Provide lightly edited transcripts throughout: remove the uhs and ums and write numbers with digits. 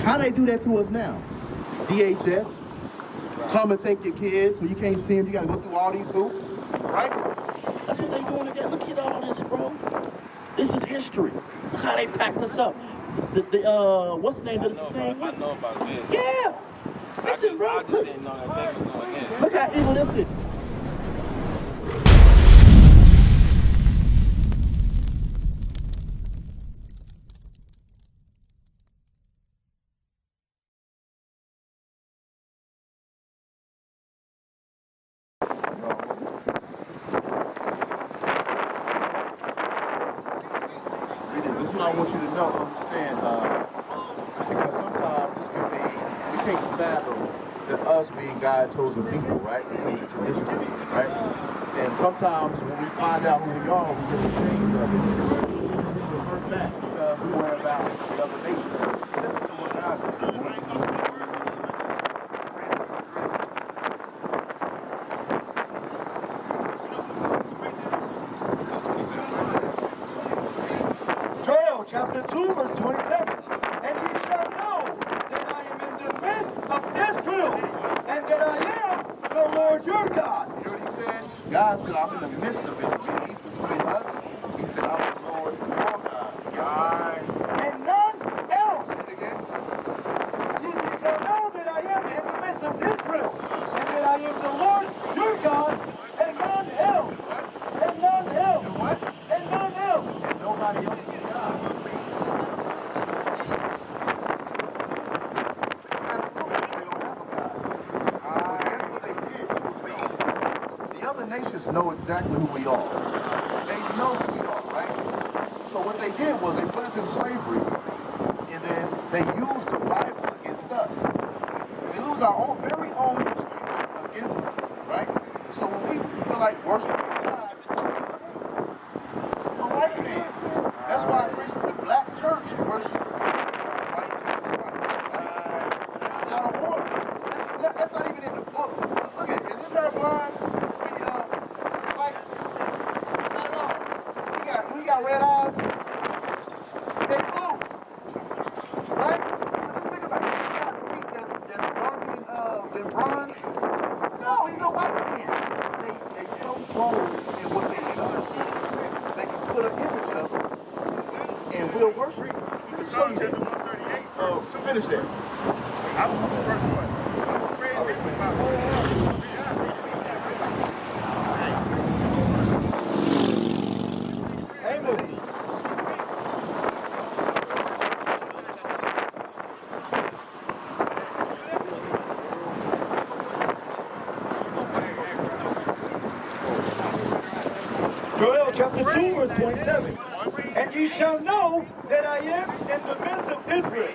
How they do that to us now? DHS, come and take your kids when you can't see them. You got to go through all these hoops, right? That's what they doing again. Look at all this, bro. This is history. Look how they packed us up. What's the name of the same one? I know about this. Yeah. Listen, bro. I just didn't know that they was doing this. Look how evil this is. This is what I want you to know, understand, because sometimes this can be, we can't fathom that us being God's chosen people, right? Because it's traditional, right? And sometimes when we find out who we are, we get ashamed of it. We revert back because we worry about the other nations. Listen to what God says. Chapter 2, verse 27. And ye shall know that I am in the midst of Israel, and that I am the Lord your God. You know what he said? God said, I'm in the midst of it. He's between us. He said, I'm the Lord your God. Guess what? And none else. Say it again. Ye shall know that I am in the midst of Israel, and that I am the Lord your God, and none else. And none else. And what? And none else. And nobody else is God. Nations know exactly who we are. They know who we are, right? So what they did was they put us in slavery, and then they used the Bible against us. They used our own, very own history against us, right? So when we feel like worshiping God, it's not up to a white man. That's why Christian, the black church worship white Jesus Christ. Right? That's out of order. That's not even in the book. Look at it. Is this her blind? He got red eyes. They blue. Right? Let's think about it. He got feet that's darker than bronze. No, he's a white man. They so bold in what they've done. They can put an image up and we'll worship. Let me show you that. So finish that. I'm the first one. Joel chapter 2, verse 27. And ye shall know that I am in the midst of Israel,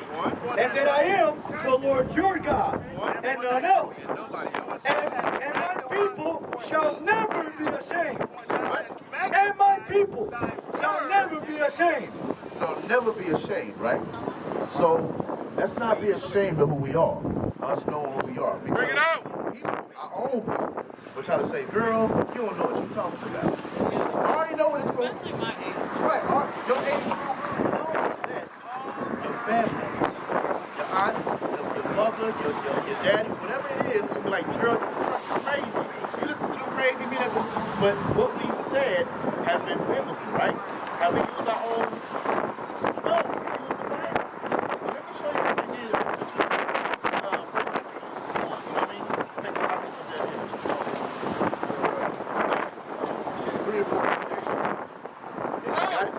and that I am the Lord your God, and none else. And my people shall never be ashamed. And my people shall never be ashamed. So never be ashamed, right? So let's not be ashamed of who we are. Us knowing who we are. Bring it out. People, our own people, will try to say, girl, you don't know what you're talking about. I already know what it's going to be. Right, your age group, you know that. Your family, your aunts, your mother, your daddy, whatever it is, it'll be like, girl, you're crazy. You listen to them crazy men. But what we've said has been biblical, right? Have we used our own? No, we used the Bible. But let me show you what they did in the picture. You know what I mean? Make the likeness of that image. So, 3 or 4. There you go. Got it?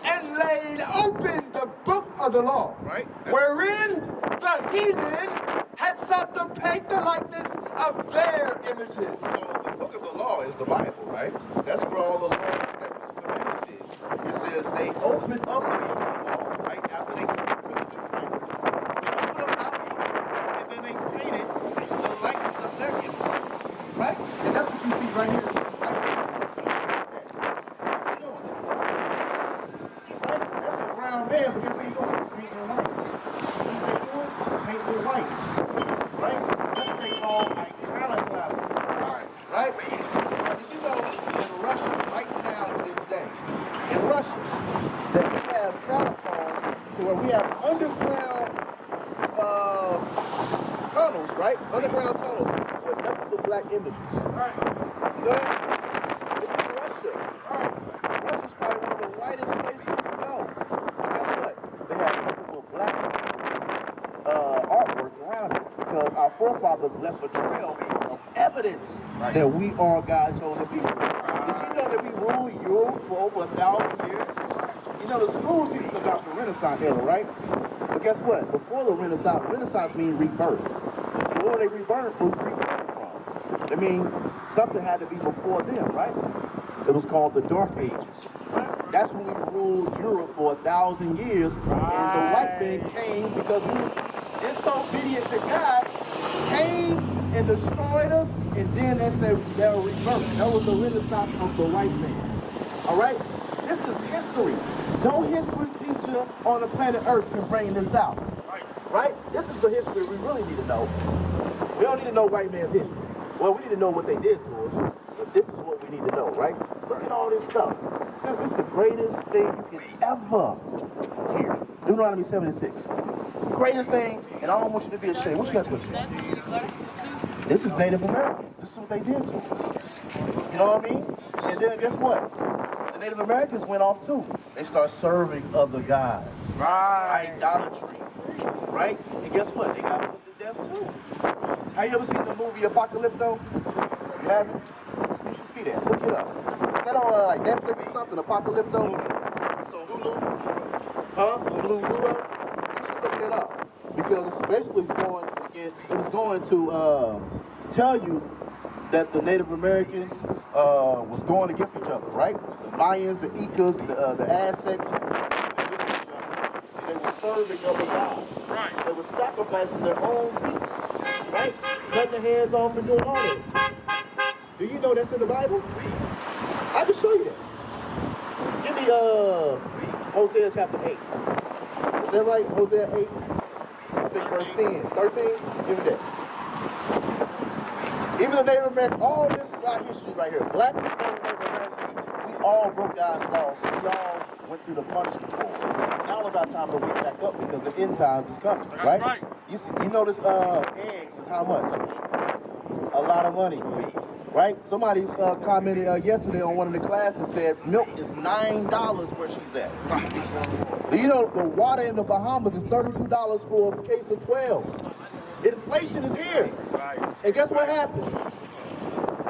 And laid open the book of the law, Right? wherein the heathen had sought to paint the likeness of their images. So the book of the law is the Bible, right? That's where all the laws, statutes, commandments is. It says they open up the book of the law, right? After they come to the slavery. They open up outwards, and then they painted the likeness of their image, right? And that's what you see right here. Right here. What's he doing? Right? That's a brown man, but guess what he's doing? He's painting white. What's he doing? Painting white. Right? That's what they call iconoclasm. Right? So if you go in Russia right now to this day, in Russia, that we have where we have underground tunnels, right? Underground tunnels with nothing but black images. You know that? It's in Russia. Russia's probably one of the whitest places you can go. But guess what? They have nothing but black artwork around it because our forefathers left a trail of evidence that we are God's chosen people. Did you know that we ruled Europe for over 1,000 years? You know, the schools teach about the Renaissance era, right? But guess what? Before the Renaissance means rebirth. So where they rebirth from? I mean, something had to be before them, right? It was called the Dark Ages. That's when we ruled Europe for 1,000 years, and the white man came because we were disobedient to God, came and destroyed us, and then they said they were rebirth. That was the Renaissance of the white man. All right? This is history. No history teacher on the planet Earth can bring this out. Right? This is the history we really need to know. We don't need to know white man's history. Well, we need to know what they did to us, but this is what we need to know, right? Look at all this stuff. Since this is the greatest thing you can ever hear. Deuteronomy 76. Greatest thing, and I don't want you to be ashamed. What you got to put? This is Native American. This is what they did to them. You know what I mean? And then guess what? The Native Americans went off too. They start serving other gods. Right. Idolatry. Right? And guess what? They got put to death too. Have you ever seen the movie Apocalypto? You haven't? You should see that. Look it up. Is that on like Netflix or something? Apocalypto? It's on Hulu? Huh? Hulu? You should look that up. Because it's basically going to tell you that the Native Americans was going against each other, right? The Mayans, the Incas, the Aztecs, against each other. And they were serving other gods. Right. They were sacrificing their own people, right? Cutting their heads off and doing all that. Do you know that's in the Bible? I can show you that. Give me Hosea chapter 8. Is that right? Hosea 8? I think verse 10. 13? Give me that. Even the Native Americans, all this is our history right here. Blacks and Native Americans, we all broke God's laws. So we all went through the punishment for it. Now is our time to wake back up because the end times is coming, right? That's right. You notice eggs is how much? A lot of money, right? Somebody commented yesterday on one of the classes said milk is $9 where she's at. Do you know the water in the Bahamas is $32 for a case of 12? Inflation is here. Right. And guess what happens?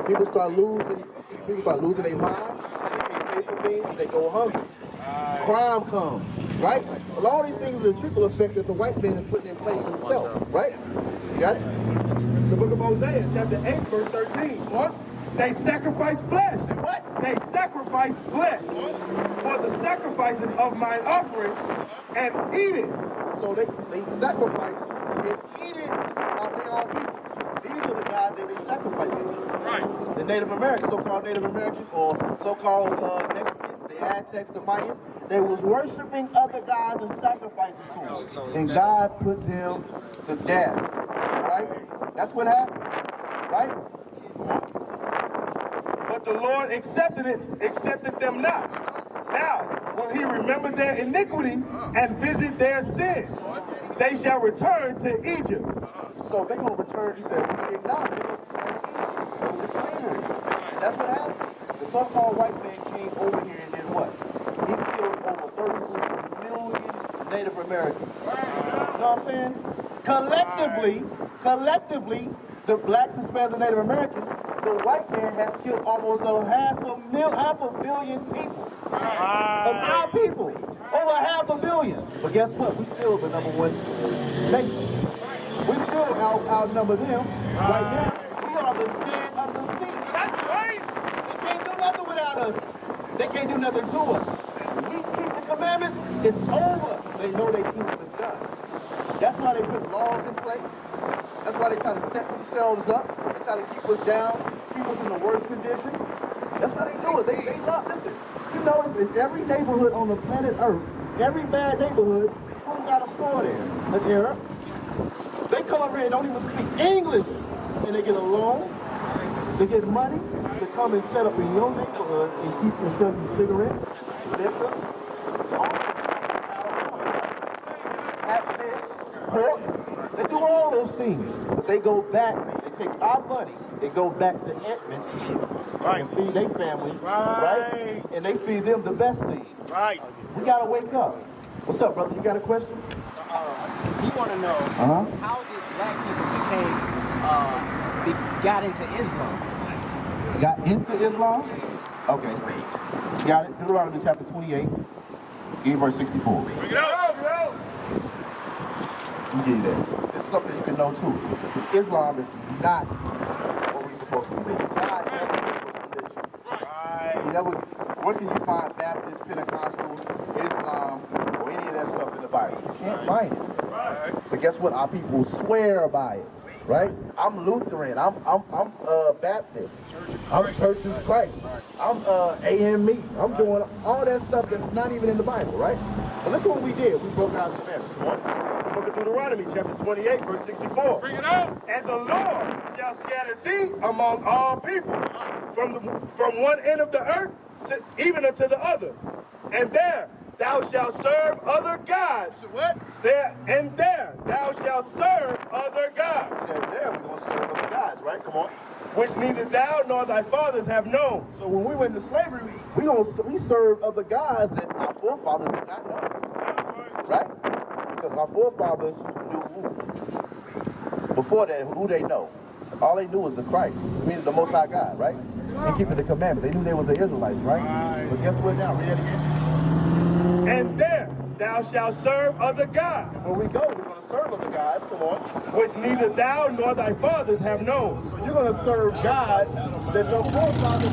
People start losing their minds. They can't pay for things. They go hungry. Crime comes, right? Well, all these things are a trickle effect that the white man is putting in place himself, right? You got it? It's the book of Hosea, chapter 8, verse 13. What? They sacrifice flesh. What? They sacrifice flesh for the sacrifices of mine offering and eat it. So they sacrifice and eat it while they all eat. These are the guys that they sacrifice to. Right. The Native Americans, so-called Native Americans, or so-called Mexicans, the Aztecs, the Mayans, they was worshiping other gods and sacrificing to them. And God put them to death. Right? That's what happened. Right? But the Lord accepted them not. Now, will he remember their iniquity and visit their sins? They shall return to Egypt. So they're going to return, he said, they're going to return to slavery. That's what happened. The so-called white man came over here and did what? He killed over 33 million Native Americans. You know what I'm saying? Collectively, the blacks, Hispanics, and Native Americans, the white man has killed almost half a billion people. Of our people. Over 500 million. But guess what? We still the number one nation. We still outnumber them. Right now, we are the sin of the sea. That's right. They can't do nothing without us. They can't do nothing to us. We keep the commandments, it's over. They know their kingdom is done. That's why they put laws in place. That's why they try to set themselves up. They try to keep us down, keep us in the worst conditions. That's why they do it. They love, listen, you notice in every neighborhood on the planet Earth, every bad neighborhood, who got a store there? An Arab. They come over here and don't even speak English. And they get a loan, they get money to come and set up in your neighborhood and keep and sell you cigarettes, liquor. pork. They do all those things. But they go back, they take our money, they go back to Edmond and feed their family, right? And they feed them the best thing. Right. We gotta wake up. What's up, brother? You got a question? We want to know how did black people got into Islam? Got into Islam? Okay. Got it. Deuteronomy chapter 28, give verse 64. Bring it out. Let me give you that. It's something you can know too. Islam is not what we're supposed to be. God never gave us religion. Right. He never. Where can you find Baptist, Pentecostal, Islam, or any of that stuff in the Bible? You can't find it. Right. But guess what? Our people swear by it, right? I'm Lutheran. I'm Baptist. I'm Church of Christ. I'm AME. I'm doing all that stuff that's not even in the Bible, right? But listen what we did. We broke out the commandments. Book of Deuteronomy, chapter 28, verse 64. Bring it out. And the Lord shall scatter thee among all people, from one end of the earth even unto the other. And there thou shalt serve other gods. What? There thou shalt serve other gods, Said there we're gonna serve other gods, right? Come on. which neither thou nor thy fathers have known. So when we went into slavery, we served other gods that our forefathers did not know, right? Because our forefathers knew who. Before that, who they know? All they knew was the Christ, meaning the Most High God, right? And keeping the commandments. They knew they were the Israelites, right? But guess what now? Read that again. And there thou shalt serve other gods, When we go, we're going to serve other gods. Come on. which neither thou nor thy fathers have known. So you're going to serve gods that your forefathers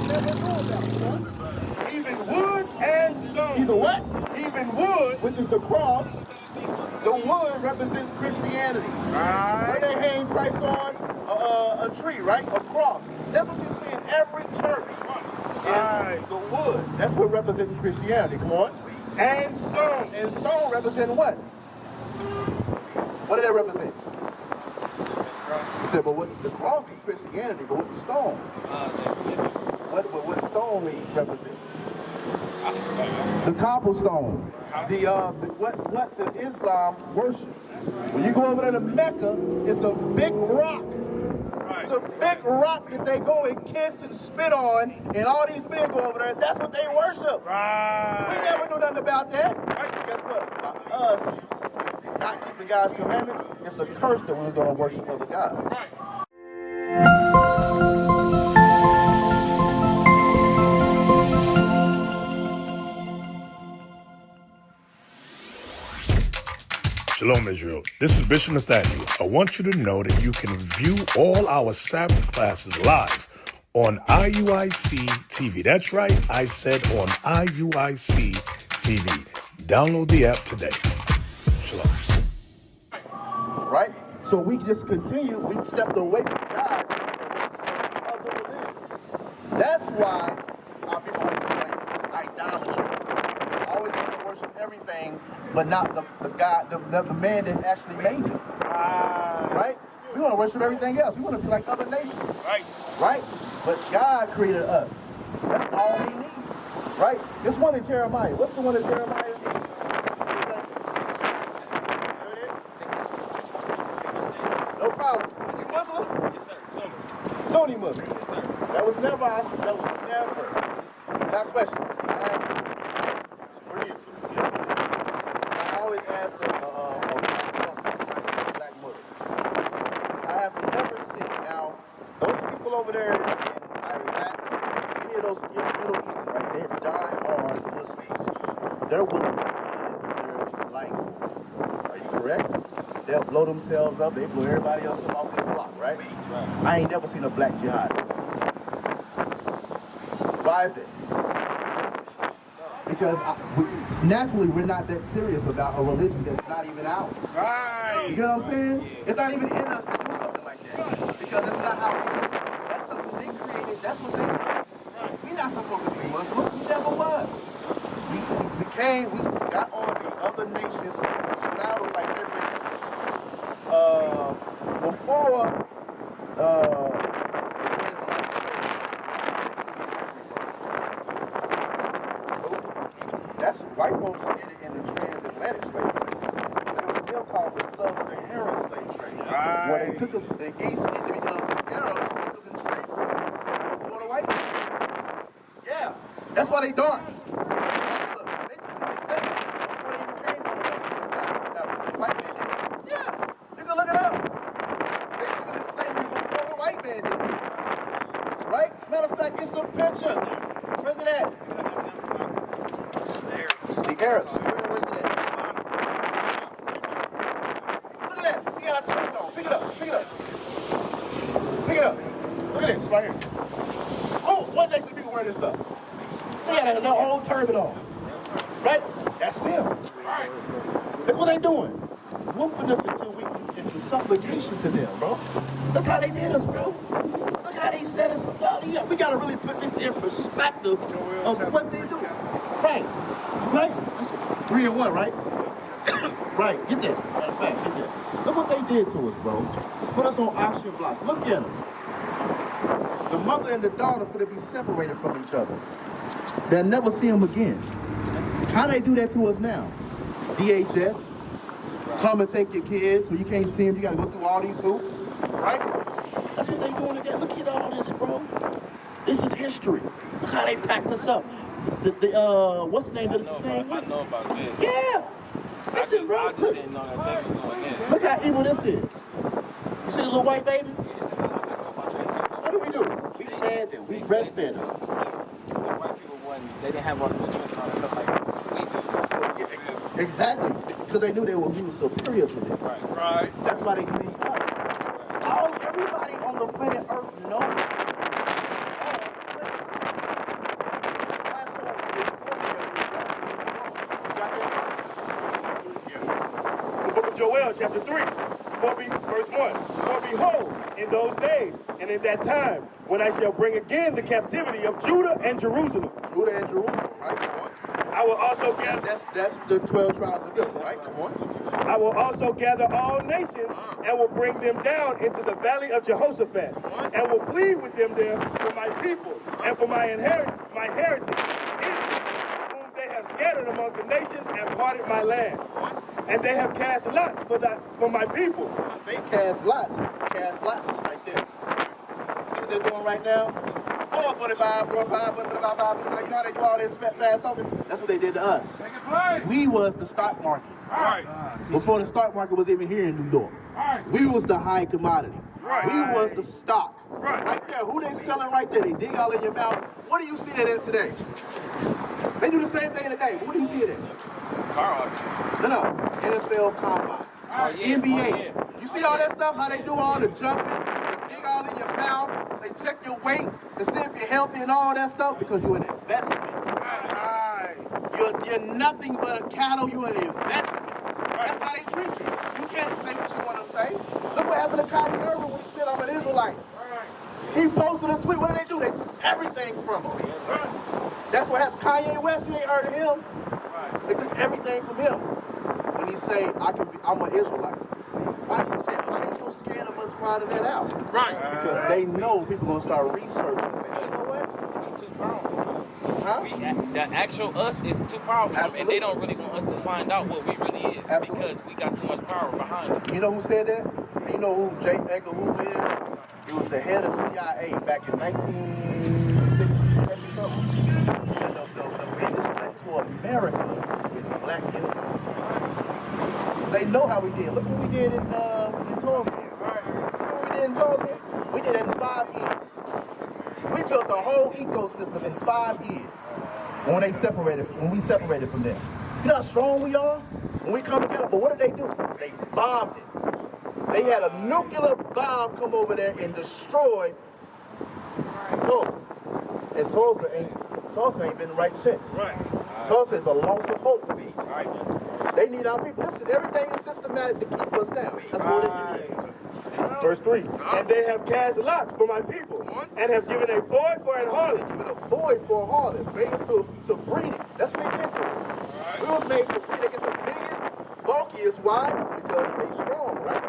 never knew about. Come on. Even wood and stone. Either what? Even wood. Which is the cross. The wood represents Christianity. Where they hang Christ on a tree, right? A cross. That's what you see in every church. Is the wood. That's what represents Christianity. Come on. And stone. And stone represents what? What did that represent? You said, but what the cross is Christianity, but what the stone? What stone represents? The cobblestone. What the Islam worship. When you go over there to Mecca, it's a big rock. It's a big rock that they go and kiss and spit on, and all these men go over there. That's what they worship. Right. We never knew nothing about that. Guess what? By us not keeping God's commandments, it's a curse that we was going to worship other gods. Shalom, Israel. This is Bishop Nathaniel. I want you to know that you can view all our Sabbath classes live on IUIC TV. That's right, I said on IUIC TV. Download the app today. Shalom. Right? So we just continue, we stepped away from God and served other religions. That's why our people went to idolatry. Always want to worship everything, but not the God, the man that actually made them. Right? We want to worship everything else. We want to be like other nations. Right. Right? But God created us. That's all we need. Right? This one in Jeremiah. What's the one in Jeremiah? No problem. You Muslim? Yes, sir. Sunni Muslim. Yes, sir. That was never. Now question. Bring it to me. I always ask a black Muslim. I have never seen. Now, those people over there in Iraq, any of those Middle Eastern, right? They're die-hard Muslims. They're willing to give their life. Are you correct? They'll blow themselves up. They blow everybody else up off their block, right? I ain't never seen a black jihadist. Why is it? Because naturally we're not that serious about a religion that's not even ours. Right. You know what I'm saying? It's not even in us to do something like that. Because that's not how that's something they created. That's what they did. We're not supposed to be Muslim. We never was. We got on to other nations, straddled like everybody. Before the transatlantic slave, that's white folks did it in the transatlantic slavery. They'll called the Sub-Saharan slave trade. Right. Where they took us, the East Indian, the Arabs took us in slavery before the white man. Yeah, that's why they dark. Look, they took us in slavery before they even came from the West Coast of Africa. The white man did. Yeah, you can look it up. They took us in slavery before the white man did. Right? Matter of fact, it's a picture. Where's it at? The Arabs. Where's it at? Look at that. He got a turban on. Pick it up. Pick it up. Pick it up. Look at this right here. Oh, what makes the people wear this stuff? They got a whole turban on. Right? That's them. Look what they doing. Whooping us until we into supplication to them, bro. That's how they did us, bro. Look how they set us up. We gotta really put this in perspective of what they do. Right. Right? That's 3 and 1, right? Right. Get that. Matter of fact, get that. Look what they did to us, bro. Put us on auction blocks. Look at us. The mother and the daughter could be separated from each other. They'll never see them again. How they do that to us now? DHS. Come and take your kids so you can't see them. You gotta go through all these hoops. Right? That's what they doing again. Look at all this, bro. This is history. Look how they packed us up. What's the name of the same I know about this. Yeah. Listen, bro. I just didn't know that they was doing this. Look how evil this is. You see the little white baby? What do? We fed them. We breastfed them. The white people they didn't have all the nutrients on and stuff like that. We do. Yeah, exactly. Because they knew we were superior to them. Right. That's why they used us. Everybody on the planet Earth knows. The book of Joel, chapter 3, verse 1. For behold, in those days and in that time, when I shall bring again the captivity of Judah and Jerusalem. Judah and Jerusalem, right? Come on. I will also gather. That's the 12 tribes of Israel, right? Come on. I will also gather all nations and will bring them down into the valley of Jehoshaphat and will plead with them there for my people and for my heritage, Israel, whom they have scattered among the nations and parted my land. And they have cast lots for my people. They cast lots. Cast lots is right there. See what they're doing right now? 445, 45, 45, 45. You know how they do all this fast talking? That's what they did to us. We was the stock market. Right. Before the stock market was even here in New York. Right. We was the high commodity. Right. We was the stock. Right. Right there. Who they selling right there? They dig all in your mouth. What do you see that in today? They do the same thing today. What do you see it in? Car auctions. No. NFL Combine. NBA. You see all that stuff? How they do all the jumping? They dig all in your mouth. They check your weight to see if you're healthy and all that stuff because you're an investment. Right. You're nothing but a cattle. You're an investment. That's how they treat you. You can't say what you want to say. Look what happened to Kyrie Irving when he said I'm an Israelite. He posted a tweet. What did they do? They took everything from him. That's what happened. Kanye West, you ain't heard of him. They took everything from him. When he say I'm an Israelite. Why is that? They so scared of us finding that out. Right. Because they know people gonna start researching and say, you know what? We too powerful for them. Huh? The actual us is too powerful for them, and they don't really want us to find out what we really is. Absolutely. Because we got too much power behind us. You know who said that? You know who J. Edgar Hoover is? He was the head of CIA back in 1960 something. He said the biggest threat to America is black youth. They know how we did. Look what we did in Tulsa. See what we did in Tulsa? We did it in 5 years. We built a whole ecosystem in 5 years. When we separated from them. You know how strong we are? When we come together, but what did they do? They bombed it. They had a nuclear bomb come over there and destroy Tulsa. And Tulsa ain't been right since. Right. Tulsa is a loss of hope. Right. They need our people. Listen, everything is systematic to keep us down. That's what it is. Verse 3. And they have cast lots for my people and have given a boy for an They harlot. give it a boy for a harlot, raised to breeding. That's what they get to. We was made for breeding. They get the biggest, bulkiest. Why? Because they strong, right?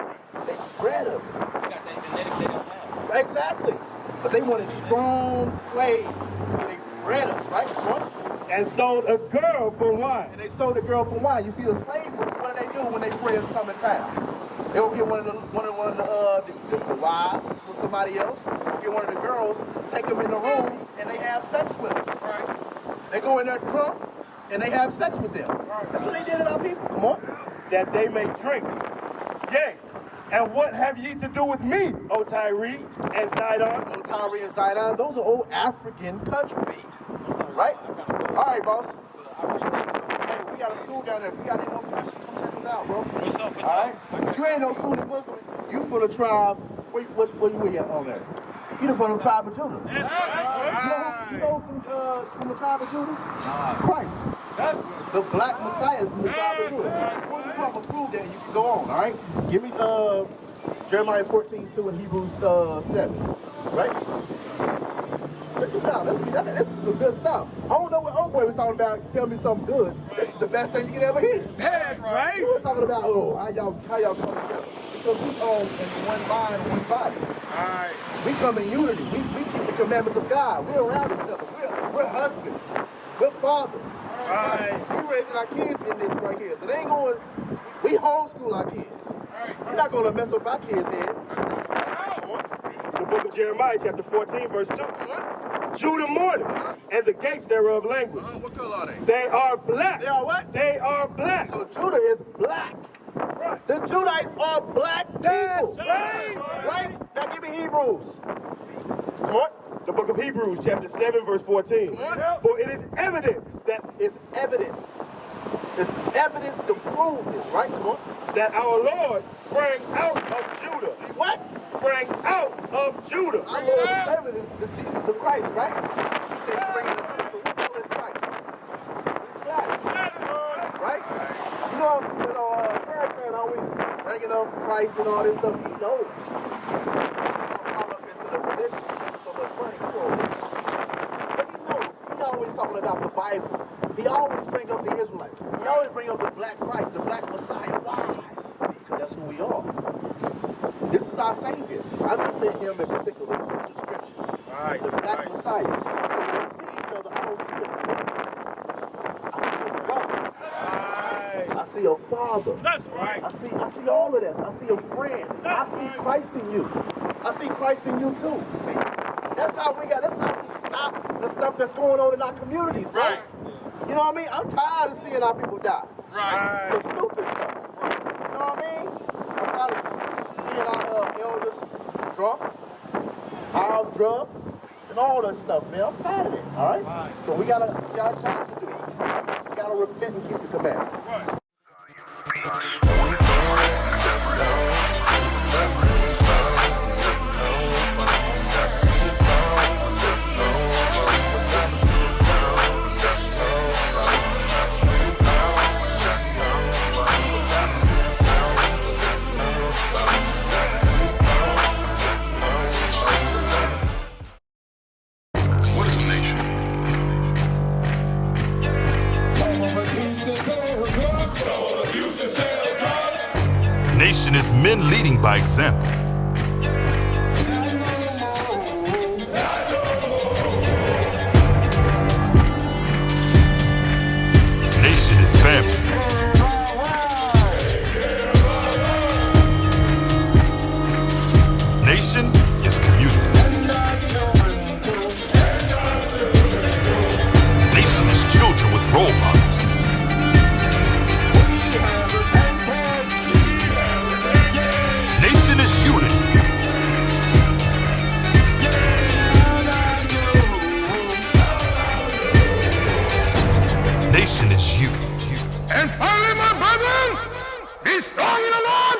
They bred us. We got that genetic they don't have. Exactly. But they wanted strong slaves. So they bred us, right? Come on. And sold a girl for wine. And they sold the girl for wine. You see the slave movie, what do they do? when their friends come in town. They'll get one of the wives with somebody else. They'll get one of the girls, take them in the room, and they have sex with them. Right. They go in there drunk, and they have sex with them. Right. That's what they did to our people. Come on. That they may drink. Yea. And what have ye to do with me, O Tyre and Zidon? O Tyre and Zidon, those are old African country. Right? All right, boss. Hey, we got a school down there. If you got any more questions, come check us out, bro. For sure. All right? You ain't no Sunni Muslim. You from the tribe. Where you at on there? You from the tribe of Judah. That's right. You know from the tribe of Judah? Christ. The black Messiah is from the tribe of Judah. Well, you come to prove that, you can go on, all right? Give me Jeremiah 14:2 and Hebrews 7. Right? Check this out. This is some good stuff. I don't know what old boy was talking about. Tell me something good. This is the best thing you can ever hear. That's right. We were talking about, how y'all come together. Because we all in one mind, one body. All right. We come in unity. We keep the commandments of God. We're around each other. We're husbands. We're fathers. All right. We're raising our kids in this right here. So they ain't going, we homeschool our kids. We're not going to mess up our kids' head. The book of Jeremiah, chapter 14, verse 2. Judah mourneth, and the gates thereof languish. What color are they? They are black. They are what? They are black. So Judah is black. Right. The Judites are black people. That's right. Right? Now give me Hebrews. Come on. The book of Hebrews, chapter 7, verse 14. For it is evidence that It's evidence. It's evidence to prove this, right? Come on. that our Lord sprang out of Judah. What? Sprang out of Judah. Our Lord and Savior is the Jesus the Christ, right? He said spring in the Judah, so we know it's Christ. He's black. Right? You know, Farrakhan always bringing up Christ and all this stuff. He knows. He's so caught up into the religion, making so much money. But he knows. He always talking about the Bible. He always bring up the Israelites. He always bring up the black Christ, the black Messiah. Why? Because that's who we are. This is our Savior. I'm not saying him in particular. This is a description. Right. The black Messiah. So when we see each other, I don't see a man. I see a brother. Right. I see a father. That's right. I see all of this. I see a friend. I see Christ in you. I see Christ in you too. That's how we stop the stuff that's going on in our communities, bro. Right. You know what I mean? I'm tired of seeing our people die. Right. For stupid stuff. You know what I mean? I'm tired of seeing our elders drunk, high off drugs, and all that stuff, man. I'm tired of it, all right? So we got a job to do. We got to repent and keep the commandments. Right. Nation is men leading by example. Nation is family. Nation is community. Nation is children with role models. Nation is unity. Nation is you. And finally, my brethren, be strong in the Lord